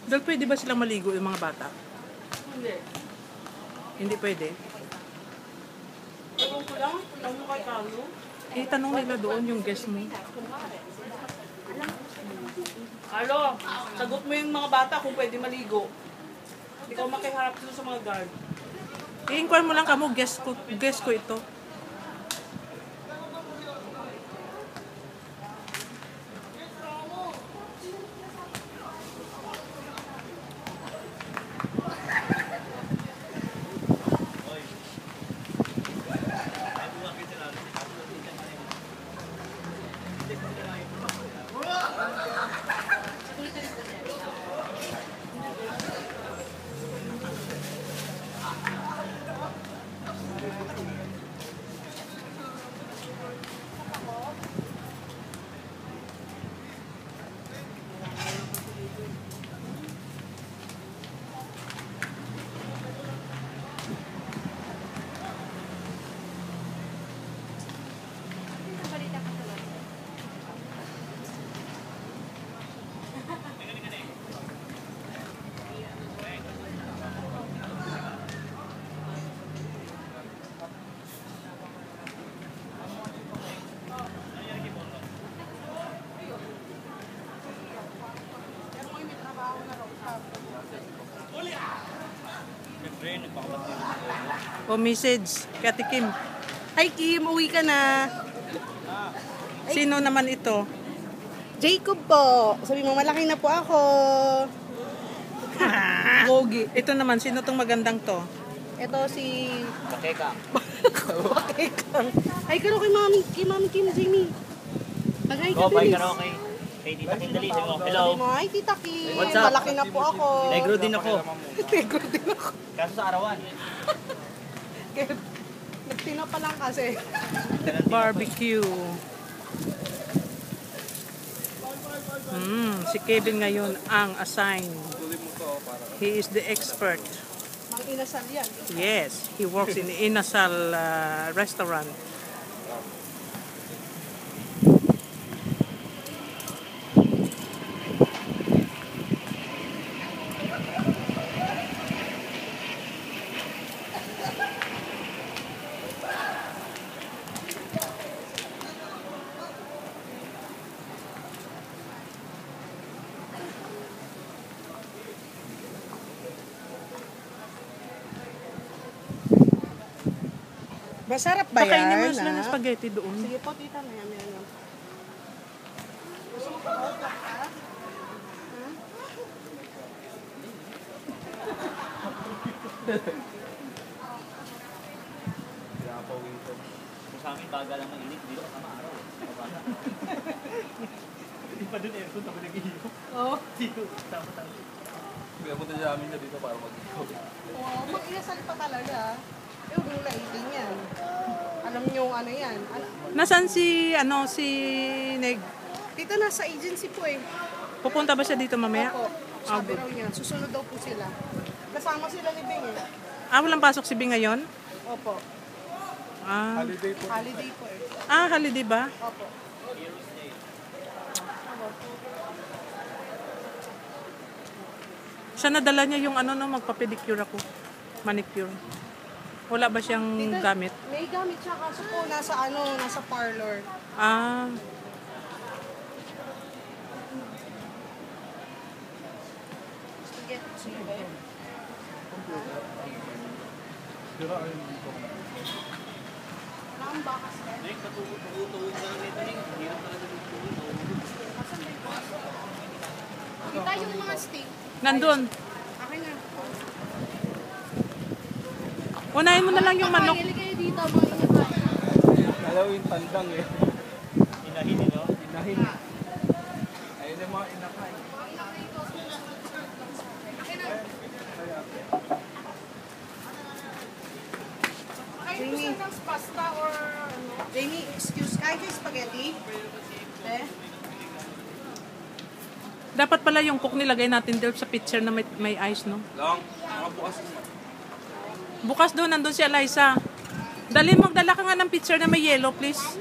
Dahil pwede ba silang maligo yung mga bata? Hindi. Hindi pwede? Ewan ko lang, tanong mo kay Carlo. Eh, tanong nila doon yung guest mo. Carlo, sagot mo yung mga bata kung pwede maligo. Hindi ko makiharap dito sa mga guard. I-inquire mo lang kamo, guest ko ito. O message, Kati Kim. Hi Kim, uwi ka na. Sino naman ito? Jacob po. Sabi mo, malaki na po ako. Gogi. Ito naman, sino tong magandang to? Ito si... Bakeka. Bakekang. Ay, karo kay Mami Kim, Jamie. Mag-hi ka, Go, bye bilis. ka na kay Tita Kim dali. Sabi mo, Sabi hello. mo, hi Tita Kim. What's up? Malaki na po ako. Negro din ako. Negro din ako. Kaso sa arawan. Kaya, nagtino pa lang kasi. Barbecue. Si Kevin ngayon ang assigned. He is the expert. Mang inasal yan. Yes, he works in Inasal restaurant. Masarap ba yan? Pakainin mo sila ng spaghetti doon. Sige po, tita. Maya. Gusto mo pa ka? Kung sa amin, baga lang ng init. Dito kasama araw. Hindi pa dun aircon tapos nag-iiyo. Oo. Dito, tama-tama. Kaya punta niya namin na dito para mag-ikaw. Oo, mag-inasal pa talaga. Eh, huwag mo laitin yan. Alam niyo ano yan. Nasaan si Neg? Dito nasa agency po eh. Pupunta ba siya dito mamaya? Opo. Sabi good. raw niya. Susunod daw po sila. Kasama sila ni Bing eh. Walang pasok si Bing ngayon? Opo. Holiday po. Holiday po eh. Holiday ba? Opo. Siya nadala niya yung magpa-pedicure ako. Manicure. Wala ba siyang Dito, gamit? May gamit siya kaso po nasa parlor. Spaghetti siya ba yun? Sira ayun dito. Naambakas ka. Nek, patutuwid ka lang nito, Nek. Hirap talaga dito. Asan ba yung baso? Kita yung mga steak. Nandun. Akin na. Unahin mo na lang yung manok. Pakahili kayo dito, mga inyo. Alam yung tandang eh. Inahin, no? Inahin. Ayun yung mga inakay. Kayo Jamie. pasta or ano? Jamie, excuse, kahit yung spaghetti? Eh? Dapat pala yung cook nilagay natin doon sa pitcher na may ice, no? Lang, nakabukas mo. Bukas doon, nandun si Eliza. Dali, magdala ka nga ng pitcher na may yellow, please.